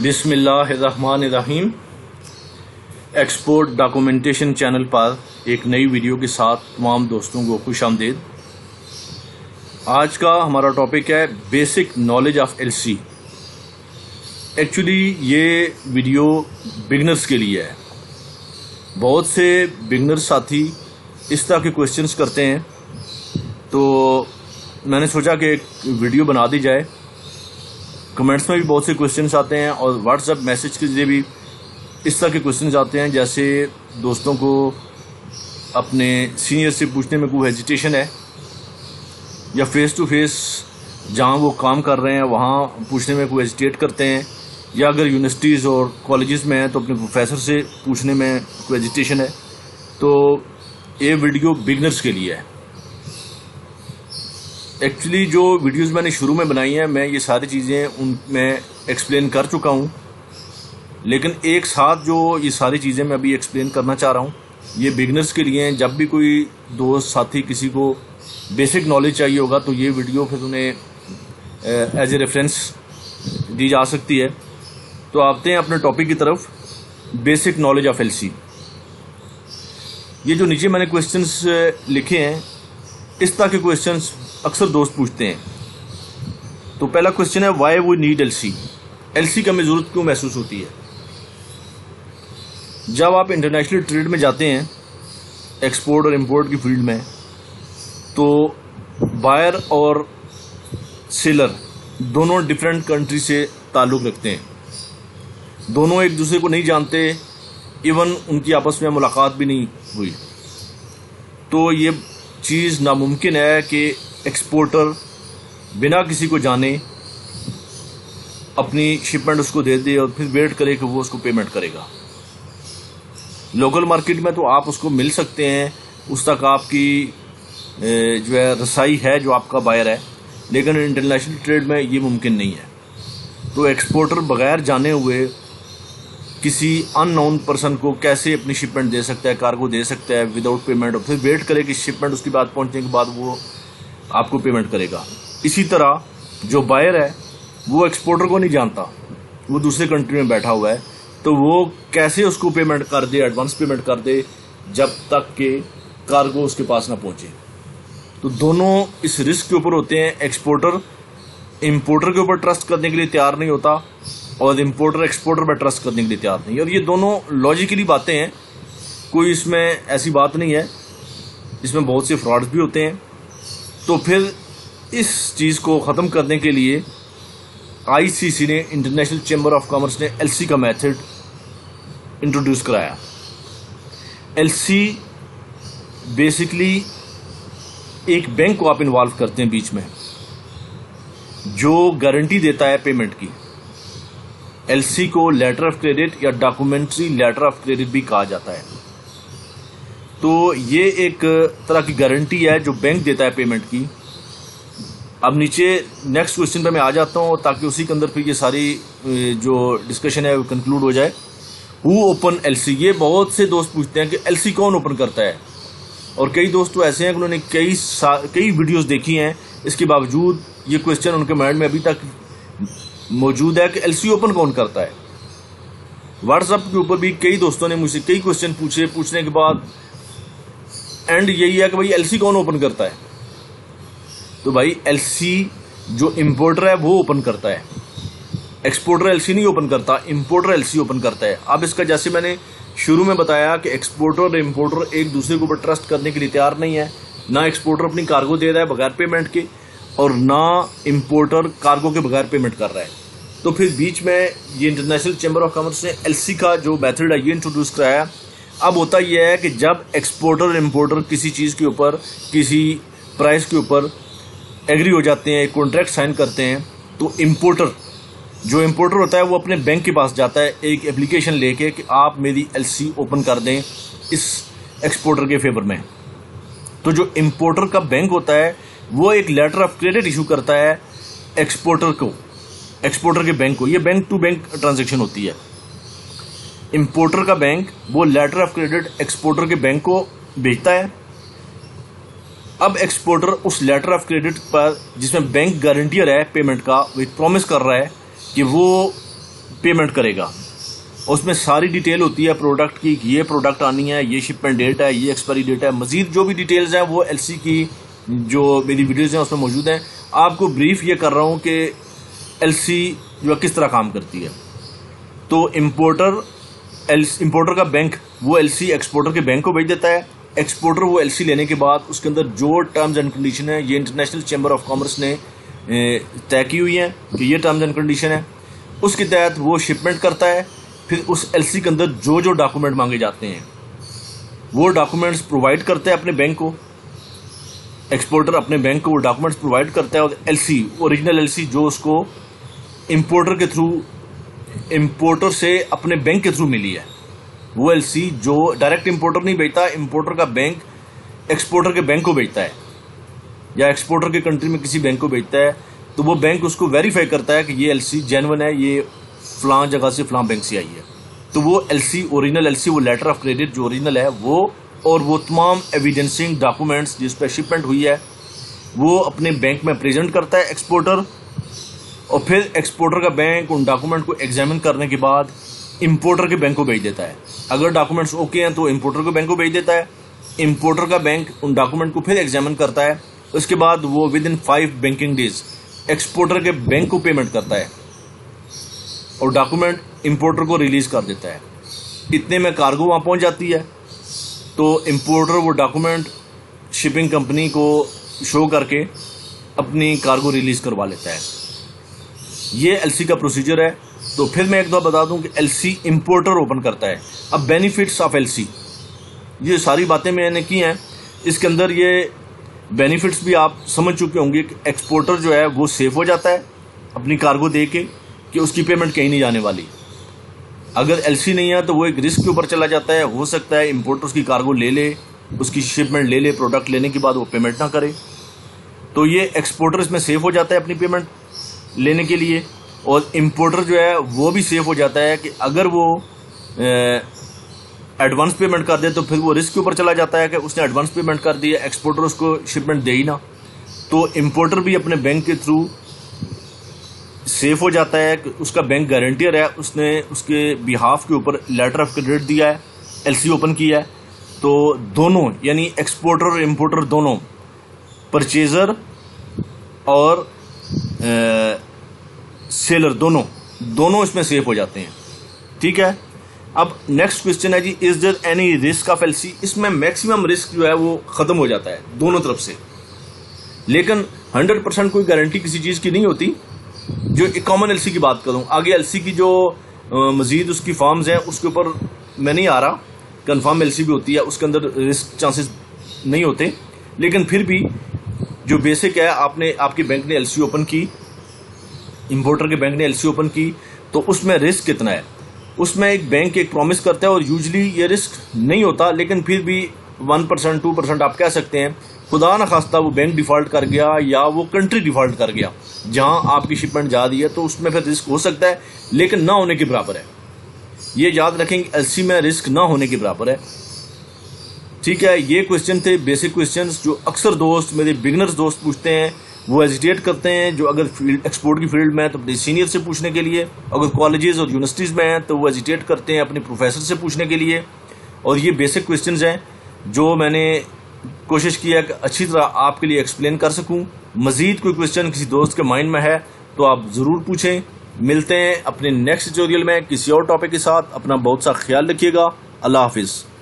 बिस्मिल्लाहिर्रहमानिर्रहीम। Export documentation channel पर एक नई वीडियो के साथ तमाम दोस्तों को खुश आमदीद। आज का हमारा टॉपिक है basic knowledge of LC. Actually ये वीडियो बिगनर्स के लिए है। बहुत से बिगनर साथी इस तरह के क्वेश्चंस करते हैं, तो मैंने सोचा कि एक वीडियो बना दी जाए। कमेंट्स में भी बहुत से क्वेश्चंस आते हैं और व्हाट्सएप मैसेज के जरिए भी इस तरह के क्वेश्चंस आते हैं, जैसे दोस्तों को अपने सीनियर से पूछने में कोई हेजिटेशन है, या फेस टू फेस जहाँ वो काम कर रहे हैं वहाँ पूछने में कोई हेजिटेट करते हैं, या अगर यूनिवर्सिटीज़ और कॉलेजेस में हैं तो अपने प्रोफेसर से पूछने में कोई हेजिटेशन है। तो ये वीडियो बिगनर्स के लिए है। एक्चुअली जो वीडियोस मैंने शुरू में बनाई हैं, मैं ये सारी चीज़ें उनमें एक्सप्लेन कर चुका हूँ, लेकिन एक साथ जो ये सारी चीज़ें मैं अभी एक्सप्लेन करना चाह रहा हूँ ये बिगनर्स के लिए हैं। जब भी कोई दोस्त साथी किसी को बेसिक नॉलेज चाहिए होगा तो ये वीडियो फिर उन्हें एज ए रेफरेंस दी जा सकती है। तो आते हैं अपने टॉपिक की तरफ, बेसिक नॉलेज ऑफ एलसी। ये जो नीचे मैंने क्वेश्चंस लिखे हैं, इस तरह के क्वेश्चंस अक्सर दोस्त पूछते हैं। तो पहला क्वेश्चन है, why we need LC. LC का हमें ज़रूरत क्यों महसूस होती है? जब आप इंटरनेशनल ट्रेड में जाते हैं, एक्सपोर्ट और इंपोर्ट की फील्ड में, तो बायर और सेलर दोनों डिफरेंट कंट्री से ताल्लुक़ रखते हैं। दोनों एक दूसरे को नहीं जानते, इवन उनकी आपस में मुलाकात भी नहीं हुई। तो ये चीज़ नामुमकिन है कि एक्सपोर्टर बिना किसी को जाने अपनी शिपमेंट उसको दे दे और फिर वेट करे कि वो उसको पेमेंट करेगा। लोकल मार्केट में तो आप उसको मिल सकते हैं, उस तक आपकी जो है रसाई है जो आपका बायर है, लेकिन इंटरनेशनल ट्रेड में ये मुमकिन नहीं है। तो एक्सपोर्टर बगैर जाने हुए किसी अननोन पर्सन को कैसे अपनी शिपमेंट दे सकता है, कार्गो दे सकता है विदाउट पेमेंट, और फिर वेट करे कि शिपमेंट उसके बाद पहुंचने के बाद वो आपको पेमेंट करेगा। इसी तरह जो बायर है वो एक्सपोर्टर को नहीं जानता, वो दूसरे कंट्री में बैठा हुआ है, तो वो कैसे उसको पेमेंट कर दे, एडवांस पेमेंट कर दे जब तक कि कार्गो उसके पास ना पहुंचे। तो दोनों इस रिस्क के ऊपर होते हैं। एक्सपोर्टर इंपोर्टर के ऊपर ट्रस्ट करने के लिए तैयार नहीं होता और इंपोर्टर एक्सपोर्टर पर ट्रस्ट करने के लिए तैयार नहीं। और ये दोनों लॉजिकली बातें हैं, कोई इसमें ऐसी बात नहीं है। इसमें बहुत से फ्रॉड्स भी होते हैं। तो फिर इस चीज़ को ख़त्म करने के लिए आईसीसी ने, इंटरनेशनल चैम्बर ऑफ कॉमर्स ने एलसी का मेथड इंट्रोड्यूस कराया। एलसी बेसिकली एक बैंक को आप इन्वॉल्व करते हैं बीच में, जो गारंटी देता है पेमेंट की। एलसी को लेटर ऑफ क्रेडिट या डॉक्यूमेंट्री लेटर ऑफ क्रेडिट भी कहा जाता है। तो ये एक तरह की गारंटी है जो बैंक देता है पेमेंट की। अब नीचे नेक्स्ट क्वेश्चन पे मैं आ जाता हूँ, ताकि उसी के अंदर फिर ये सारी जो डिस्कशन है वो कंक्लूड हो जाए। हु ओपन एलसी, ये बहुत से दोस्त पूछते हैं कि एलसी कौन ओपन करता है, और कई दोस्त तो ऐसे हैं कि उन्होंने कई वीडियोस देखी हैं, इसके बावजूद ये क्वेश्चन उनके माइंड में अभी तक मौजूद है कि एलसी ओपन कौन करता है। व्हाट्सएप के ऊपर भी कई दोस्तों ने मुझसे कई क्वेश्चन पूछे, पूछने के बाद एंड यही है कि भाई एलसी कौन ओपन करता है। तो भाई एलसी जो इंपोर्टर है वो ओपन करता है, एक्सपोर्टर एलसी नहीं ओपन करता, इंपोर्टर एलसी ओपन करता है। अब इसका जैसे मैंने शुरू में बताया कि एक्सपोर्टर और इंपोर्टर एक दूसरे के ऊपर ट्रस्ट करने के लिए तैयार नहीं है। ना एक्सपोर्टर अपनी कार्गो दे रहा है बगैर पेमेंट के, और ना इंपोर्टर कार्गो के बगैर पेमेंट कर रहा है। तो फिर बीच में ये इंटरनेशनल चैम्बर ऑफ कॉमर्स ने एलसी का जो मेथड है ये इंट्रोड्यूस कराया। अब होता यह है कि जब एक्सपोर्टर और इंपोर्टर किसी चीज़ के ऊपर, किसी प्राइस के ऊपर एग्री हो जाते हैं, एक कॉन्ट्रैक्ट साइन करते हैं, तो जो इंपोर्टर होता है वो अपने बैंक के पास जाता है एक एप्लीकेशन लेके कि आप मेरी एलसी ओपन कर दें इस एक्सपोर्टर के फेवर में। तो जो इंपोर्टर का बैंक होता है वो एक लेटर ऑफ क्रेडिट इशू करता है एक्सपोर्टर के बैंक को। ये बैंक टू बैंक ट्रांजैक्शन होती है। इंपोर्टर का बैंक वो लेटर ऑफ क्रेडिट एक्सपोर्टर के बैंक को भेजता है। अब एक्सपोर्टर उस लेटर ऑफ क्रेडिट पर, जिसमें बैंक गारंटियर है पेमेंट का, वो एक प्रॉमिस कर रहा है कि वो पेमेंट करेगा। उसमें सारी डिटेल होती है प्रोडक्ट की, ये प्रोडक्ट आनी है, ये शिपमेंट डेट है, ये एक्सपायरी डेट है, मजीद जो भी डिटेल्स हैं वो एलसी की जो मेरी वीडियोज़ हैं उसमें मौजूद हैं। आपको ब्रीफ ये कर रहा हूँ कि एलसी जो किस तरह काम करती है। तो इंपोर्टर का बैंक वो एलसी एक्सपोर्टर के बैंक को भेज देता है। एक्सपोर्टर वो एलसी लेने के बाद उसके अंदर जो टर्म्स एंड कंडीशन है ये इंटरनेशनल चैम्बर ऑफ कॉमर्स ने तय की हुई है कि ये टर्म्स एंड कंडीशन है, उसके तहत वो शिपमेंट करता है। फिर उस एलसी के अंदर जो जो डॉक्यूमेंट मांगे जाते हैं वो डॉक्यूमेंट्स प्रोवाइड करते हैं अपने बैंक को। एक्सपोर्टर अपने बैंक को वो डॉक्यूमेंट्स प्रोवाइड करता है और एलसी ओरिजिनल एलसी जो उसको इंपोर्टर के थ्रू इंपोर्टर से अपने बैंक के थ्रू मिली है, वो एलसी जो डायरेक्ट इंपोर्टर नहीं भेजता, इंपोर्टर का बैंक एक्सपोर्टर के बैंक को भेजता है या एक्सपोर्टर के कंट्री में किसी बैंक को भेजता है, तो वो बैंक उसको वेरीफाई करता है कि ये एलसी जेन्युइन है, ये फलां जगह से फलां बैंक से आई है। तो वो एलसी ओरिजिनल एलसी वो लेटर ऑफ क्रेडिट जो ओरिजिनल है वो और वो तमाम एविडेंसिंग डॉक्यूमेंट्स जिस पर शिपमेंट हुई है वो अपने बैंक में प्रेजेंट करता है एक्सपोर्टर, और फिर एक्सपोर्टर का बैंक उन डॉक्यूमेंट को एग्जामिन करने के बाद इंपोर्टर के बैंक को भेज देता है। अगर डॉक्यूमेंट्स ओके हैं तो इंपोर्टर के बैंक को भेज देता है। इंपोर्टर का बैंक उन डॉक्यूमेंट को फिर एग्जामिन करता है, उसके बाद वो with in 5 banking days exporter के बैंक को पेमेंट करता है और डॉक्यूमेंट इंपोर्टर को रिलीज कर देता है। इतने में कार्गो वहां पहुंच जाती है, तो इंपोर्टर वो डॉक्यूमेंट शिपिंग कंपनी को शो करके अपनी कार्गो रिलीज करवा लेता है। ये एलसी का प्रोसीजर है। तो फिर मैं एक बार बता दूं कि एलसी इंपोर्टर ओपन करता है। अब बेनिफिट्स ऑफ एलसी, ये सारी बातें मैंने की हैं, इसके अंदर ये बेनिफिट्स भी आप समझ चुके होंगे कि एक्सपोर्टर जो है वो सेफ हो जाता है अपनी कार्गो दे के कि उसकी पेमेंट कहीं नहीं जाने वाली। अगर एलसी नहीं है तो वो एक रिस्क के ऊपर चला जाता है, हो सकता है इंपोर्टर उसकी कार्गो ले ले, उसकी शिपमेंट ले ले, प्रोडक्ट लेने के बाद वो पेमेंट ना करे। तो ये एक्सपोर्टर इसमें सेफ हो जाता है अपनी पेमेंट लेने के लिए, और इंपोर्टर जो है वो भी सेफ हो जाता है कि अगर वो एडवांस पेमेंट कर दे तो फिर वो रिस्क के ऊपर चला जाता है कि उसने एडवांस पेमेंट कर दी है, एक्सपोर्टर उसको शिपमेंट दे ही ना। तो इंपोर्टर भी अपने बैंक के थ्रू सेफ हो जाता है कि उसका बैंक गारंटियर है, उसने उसके बिहाफ के ऊपर लेटर ऑफ क्रेडिट दिया है, एलसी ओपन किया है। तो दोनों यानी एक्सपोर्टर और इंपोर्टर दोनों, परचेजर और सेलर दोनों इसमें सेफ हो जाते हैं। ठीक है। अब नेक्स्ट क्वेश्चन है जी, is there any risk of LC. इसमें मैक्सिमम रिस्क जो है वो खत्म हो जाता है दोनों तरफ से, लेकिन 100% कोई गारंटी किसी चीज की नहीं होती। जो एक कॉमन एलसी की बात करूं, आगे एलसी की जो मजीद उसकी फॉर्म्स हैं उसके ऊपर मैं नहीं आ रहा। कंफर्म एलसी भी होती है, उसके अंदर रिस्क चांसेस नहीं होते, लेकिन फिर भी जो बेसिक है, आपके बैंक ने एलसी ओपन की, इंपोर्टर के बैंक ने एलसी ओपन की, तो उसमें रिस्क कितना है। उसमें एक बैंक एक प्रॉमिस करता है और यूजली ये रिस्क नहीं होता, लेकिन फिर भी 1% 2% आप कह सकते हैं। खुदा न खास्ता वो बैंक डिफॉल्ट कर गया या वो कंट्री डिफॉल्ट कर गया जहां आपकी शिपमेंट जा रही है, तो उसमें फिर रिस्क हो सकता है, लेकिन ना होने के बराबर है। ये याद रखेंगे, एलसी में रिस्क ना होने के बराबर है। ठीक है। ये क्वेश्चन थे बेसिक क्वेश्चंस जो अक्सर दोस्त, मेरे बिगिनर्स दोस्त पूछते हैं, वो हेजिटेट करते हैं। जो अगर एक्सपोर्ट की फील्ड में है तो अपने सीनियर से पूछने के लिए, अगर कॉलेजेस और यूनिवर्सिटीज़ में हैं तो वो हेजिटेट करते हैं अपने प्रोफेसर से पूछने के लिए। और ये बेसिक क्वेश्चंस हैं जो मैंने कोशिश की है कि अच्छी तरह आपके लिए एक्सप्लेन कर सकूं। मजीद कोई क्वेश्चन किसी दोस्त के माइंड में है तो आप ज़रूर पूछें। मिलते हैं अपने नेक्स्ट ट्यूटोरियल में किसी और टॉपिक के साथ। अपना बहुत सा ख्याल रखिएगा। अल्लाह हाफिज़।